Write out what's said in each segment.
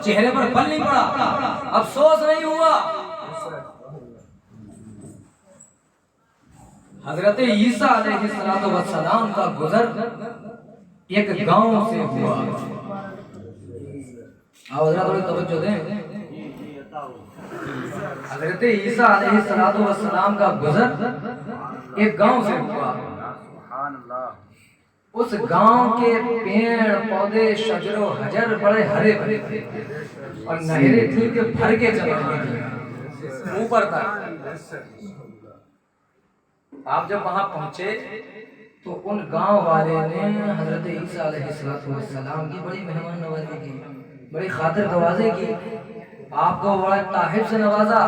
चेहरे पर बल नहीं पड़ा, अफसोस नहीं हुआ। हजरत ईसा अलैहिस्सलाम का गुजर एक गांव से हुआ। आओ जरा थोड़ी तवज्जो दें। हजरत ईसा अलैहिस्सलाम का गुजर एक गांव से हुआ। उस गांव के पेड़ पौधे शजरो हजर बड़े हरे भरे थे और नहरें थी कि भर के चल रही थी ऊपर तक। आप जब वहां पहुंचे तो उन गांव वाले ने हजरत ईसा अलैहिस्सलाम की बड़ी मेहमान नवाजी की, बड़ी खातिर नवाजी की। आपको बड़ा ताहिब से नवाजा।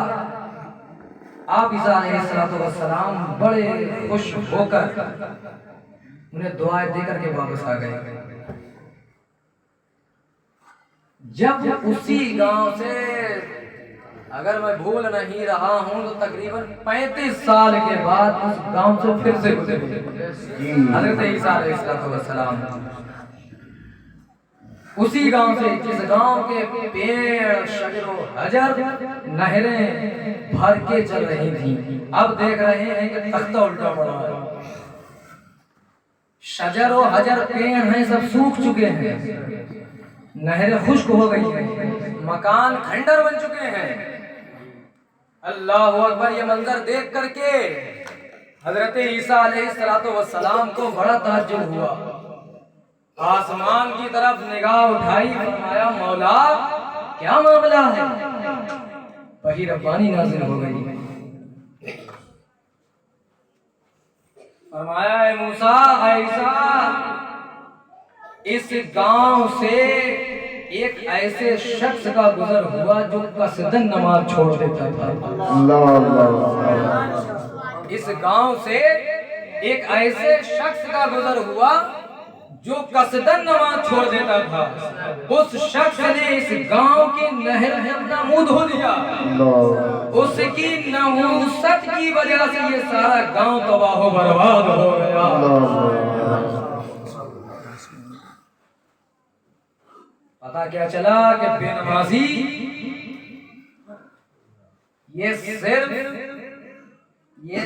आप ईसा अलैहिस्सलाम बड़े खुश होकर उन्हें दुआएं देकर के वापस आ गए। जब उसी गांव से, अगर मैं भूल नहीं रहा हूं तो तकरीबन 35 साल के बाद उस गांव से फिर से गुजरे हजरत ईसा अलैहिस्सलाम। उसी गांव से जिस गांव के पेड़ शजरो हजर नहरें भर के चल रही थी, अब देख रहे हैं कि तख्ता उल्टा पड़ा है। शजर और हजर पेड़ हैं सब सूख चुके हैं, नहरें खुश्क हो गई हैं, मकान खंडर बन चुके हैं। अल्लाह अकबर। ये मंजर देख करके हजरत ईसा अलैहिस्सलाम को बड़ा ताज्जुब हुआ। आसमान की तरफ निगाह उठाई, फरमाया मौला क्या मामला है। वही रब्बानी नाज़िल हो गई। फरमाया है मूसा ईसा, इस गांव से एक ऐसे शख्स का गुजर हुआ जो कसदन नमाज छोड़ देता था। इस गांव से एक ऐसे शख्स का गुजर हुआ जो कसदन नमाज छोड़ देता था। उस शख्स ने इस गांव की नहर में अपना मुंह धो दिया। उसकी नहुसत की वजह से ये सारा गांव तबाह बर्बाद हो गया। पता क्या चला कि बेनमाजी ये सिर्फ ये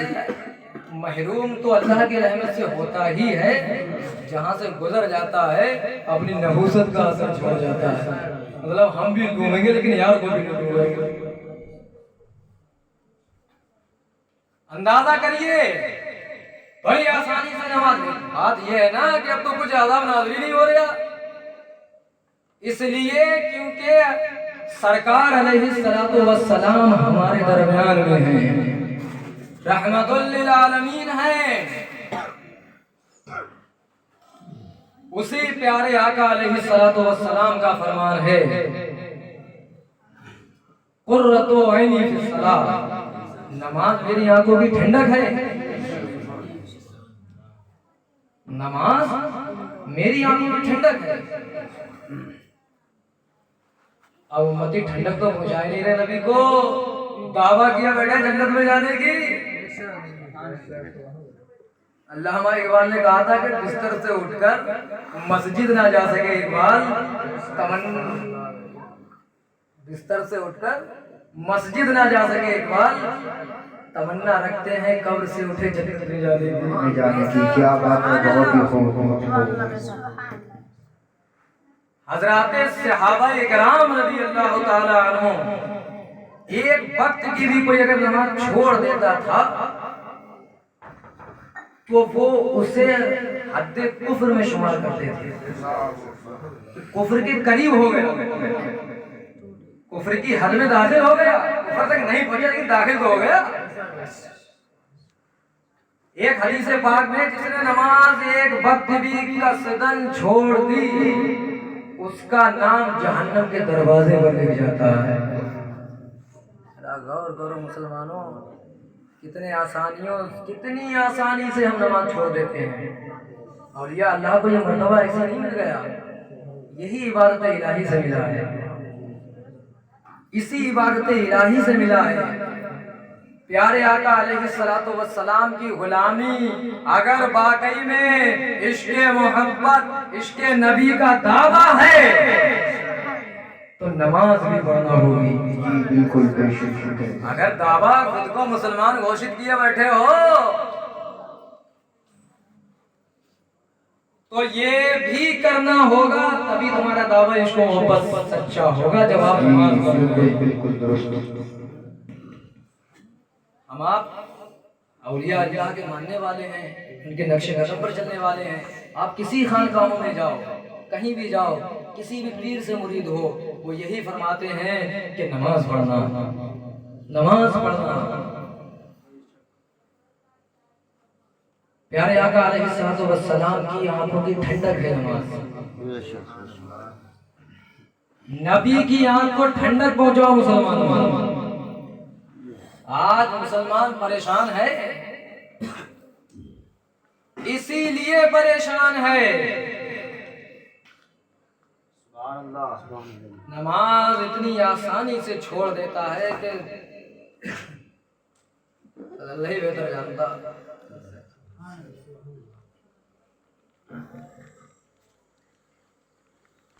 महरूम तो अल्लाह की रहमत से होता ही है, जहां से गुजर जाता है अपनी नहुसत का असर छोड़ जाता है। मतलब हम भी घूमेंगे लेकिन यार को भी नहीं घूमेंगे। अंदाजा करिए, बड़ी आसानी से नमाज। बात यह है ना कि अब तो कुछ आदाब नाज़िल नहीं हो रहा, इसलिए क्योंकि सरकार अलैहिस्सलाम हमारे दरमियान में हैं, रहमतुल लिल आलमीन हैं। उसी प्यारे आका अलैहिस्सलाम का फरमान है, कुर्रतु ऐनी फिस सलाह, नमाज मेरी आंखों की ठंडक है। नमाज मेरी आंखों की ठंडक है। अब उम्मती ठंडक तो पहुंचा ही नहीं रहे नबी को। दावा किया बेटा जन्नत में जाने की। अल्लामा इकबाल ने कहा था कि बिस्तर से उठकर मस्जिद ना जा सके इकबाल, बिस्तर से उठकर मस्जिद ना जा सके इकबाल, तमन्ना रखते हैं कब्र से उठे जन्नत में जाने की। क्या बात है, बहुत ही खूब। हजरात सहाबा इकराम रज़ी अल्लाह ताला अन्हुम एक वक्त की भी कोई अगर नमाज छोड़ देता था तो वो उसे हद कुफ्र में शुमार करते थे। कुफ्र के करीब हो गया, कुफ्र की हद में दाखिल हो गया। कुफ्र तक नहीं पहुंचा लेकिन दाखिल तो हो गया। एक हदीस पाक में जिसने नमाज एक वक्त भी कसदन छोड़ दी उसका नाम जहन्नम के दरवाजे पर लिख जाता है। गौर करो मुसलमानों, कितनी आसानी से हम नमाज छोड़ देते हैं। और या अल्लाह को ये मर्तबा ऐसा नहीं मिल गया, यही इबादत इलाही से मिला है, इसी इबादत इलाही से मिला है। प्यारे आका अलैहिस्सलाम की गुलामी अगर वाकई में इश्क़ मोहब्बत इश्क़ नबी का दावा है तो नमाज भी पढ़ना होगी। बिल्कुल बेशक। अगर दावा खुद को मुसलमान घोषित किए बैठे हो तो ये भी करना होगा, तभी तुम्हारा दावा इसको मोहब्बत सच्चा होगा। जब आप नमाज पढ़ोगे। बिल्कुल दुरुस्त। हम आप औलिया अल्लाह के मानने वाले हैं, उनके नक्शे कदम पर चलने वाले हैं। आप किसी खानकाहों में जाओ, कहीं भी जाओ, किसी भी पीर से मुरीद हो, वो यही फरमाते हैं कि नमाज पढ़ना, नमाज पढ़ना। प्यारे आका अलैहिस्सलातु वस्सलाम की आंखों की ठंडक है नमाज। नबी की आंख को ठंडक पहुंचाओ मुसलमानों। आज मुसलमान परेशान है, इसीलिए परेशान है। नमाज इतनी आसानी से छोड़ देता है कि अल्लाह ही बेहतर जानता।